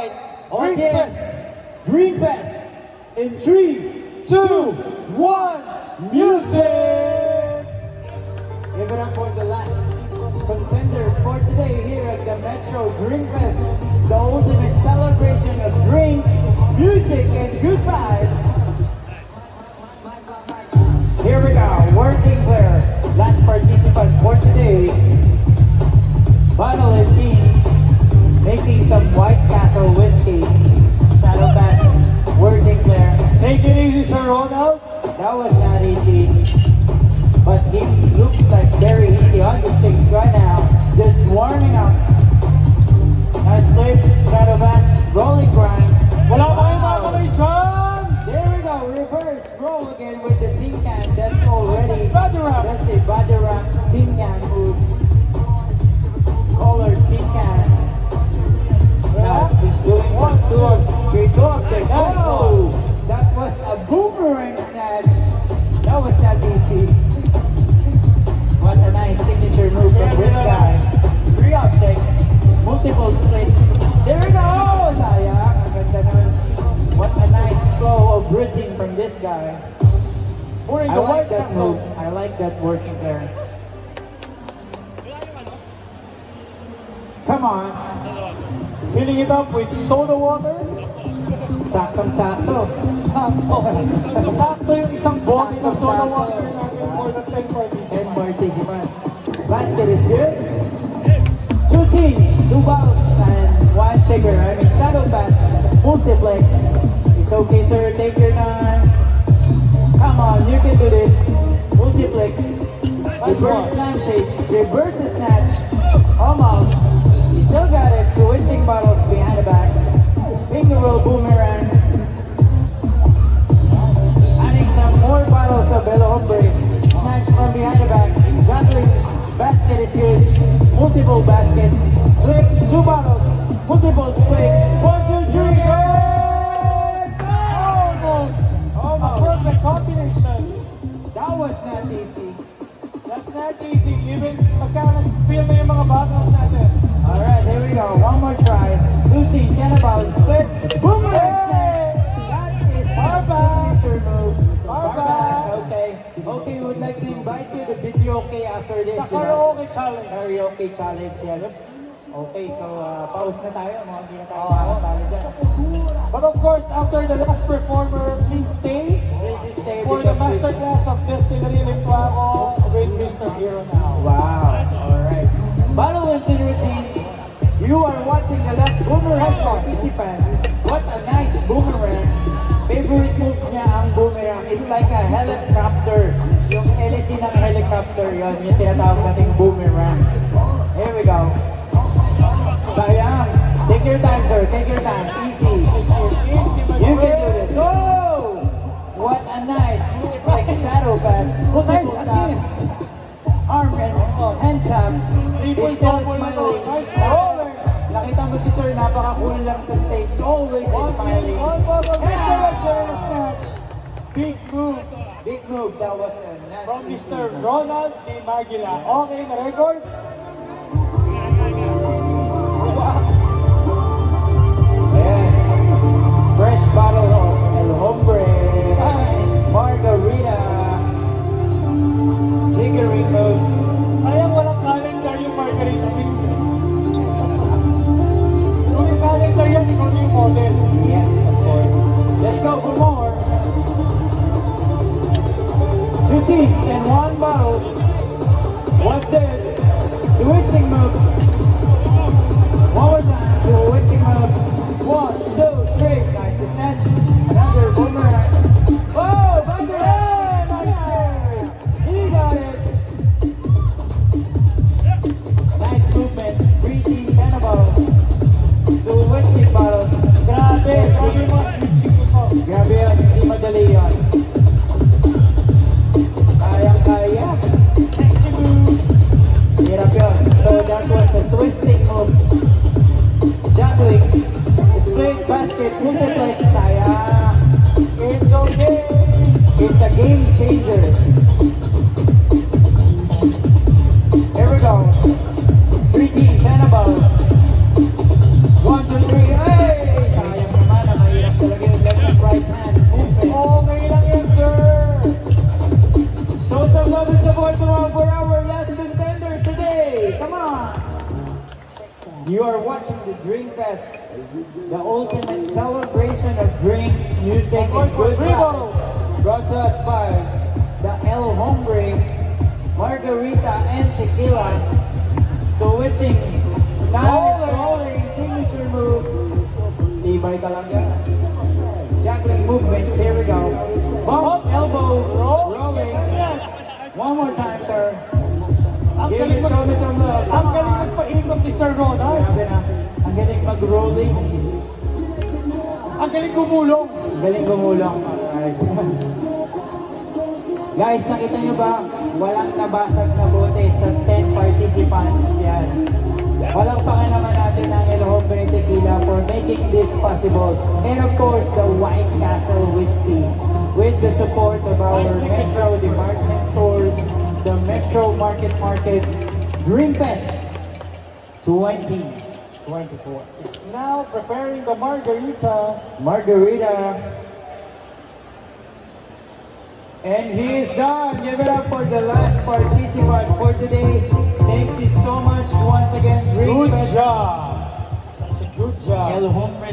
Alright, Drink audience, Fest. Drink Fest. In 3, 2, 1, music! Give it up for the last contender for today here at the Metro Drink Fest, the ultimate celebration of drinks, music, and good vibes. Here we go, working player, last participant for today. Bottle and team, making some White Castle whiskey. Shadow Pass, working player. Take it easy, Sir Ronald. That was not easy, but he looks like very easy on this thing right now. Just warming up. Nice play, Shadow Pass, rolling grind. Wala tayong mga kamay dyan. There we go, reverse roll again with the tin can. That's already, Badarang. that's a Badarang tin can move. Colored tin can. Now he's doing some two objects. Oh, that was a boomerang snatch. That was not easy. What a nice signature move from this guy. 3 objects, multiple split. There we go! Sayang. Ang ganda naman. What a nice flow of bridging from this guy. I like that move. I like that working there. Come on. Filling it up with soda water. Saktong-sakto. Sakto yung isang bote ng soda water natin for the 10 10 participants. participants. Basket is good. 2 teams, 2 balls, and 1 shaker. I mean, Shadow Pass, multiplex. It's okay, sir. Take your time. Come on, you can do this. Multiplex. Reverse lampshade. Reverse the snatch. Almost. He still got it. Switching bottles behind the back. Finger roll boomerang. Adding some more bottles of Belo Hombre. Snatch from behind the back. Juggling. Basket is good. Multiple basket. Flip. 2 bottles. Multiple split. 1, 2, 3. Almost. A perfect combination. That was not easy. That's not easy. Even magkakaspill na yung mga bottles natin. Alright, here we go. One more try. 2 teams, 10 about split. Boomerang snatch. That is a signature move. Barback. Okay. Okay, we would like to invite you to videoke after this. The karaoke challenge. Karaoke challenge. Yeah. Okay, so pause na tayo. Mga hindi na tayo makakasali dyan. But of course, after the last performer, please stay Please stay for the because masterclass of Destillery Limpopo with Mr. Hero now. Wow. Alright. Battle and routine. You are watching the last boomerang participant. What a nice boomerang. Favorite move niya ang boomerang. It's like a helicopter. Yung LC ng helicopter yon, yung tinatawag nating boomerang. Here we go. Sayang. Take your time, sir. Take your time. Easy. You can do this. Oh! What a nice multiplex shadow pass. Nice Multiple assist. arm and hand tap. He's still smiling. Nice roller. Nakita mo si sir, napaka-cool lang sa stage. Always is smiling. Misdirection snatch. Big move Big move. That was a from Mr. Ronald D. Magila. Okay, na-record. Relax. Ayan. Fresh bottle of El Hombre. Margarita. Jiggering moves. Sayang walang calendar yung Margarita mix eh. Kung yung calendar yan, ikaw na yung model. Yes, of course. Let's go for more. 2 teams and 1 bottle. What's this? Switching moves. One more time. Switching moves. 1, 2, 3. Nice snatch. Another boomerang. Oh, Badarang! Nice save. He got it. Nice movements. 3 teams and a bottle. Switching bottles. Grabe yung mga switching ko to. Grabe yun, hindi madali yun. Kayang-kaya. Sexy moves. Hirap yun. So that was the twisting moves. Juggling. Split basket. Multiplex. Sayang. It's okay. It's a game changer. Here we go. 3 teams and above. 1, 2, 3. Hey! the ultimate celebration of drinks, music, and good Three bottles. vibes. Brought to us by the El Hombre, Margarita, and Tequila. Switching, nice rolling signature move. Tibay talaga. Juggling movements, here we go. Bump, elbow, rolling. One more time, sir. Give me, show me some love. Ang galing magpaikot ni Sir Ronald. Grabe na. Ang galing mag-rolling. Ang galing gumulong. Ang galing gumulong. Alright. Guys, nakita nyo ba? Walang nabasag na bote sa 10 participants. Yan. Walang naman natin ang El Hombre Tequila for making this possible. And of course, the White Castle Whiskey. With the support of our Metro department stores, the Metro Market Dream Fest 2024 Is now preparing the margarita. Margarita. And he is done. Give it up for the last participant for today. Thank you so much once again. Drink Good Fest job. Such a good job. El Hombre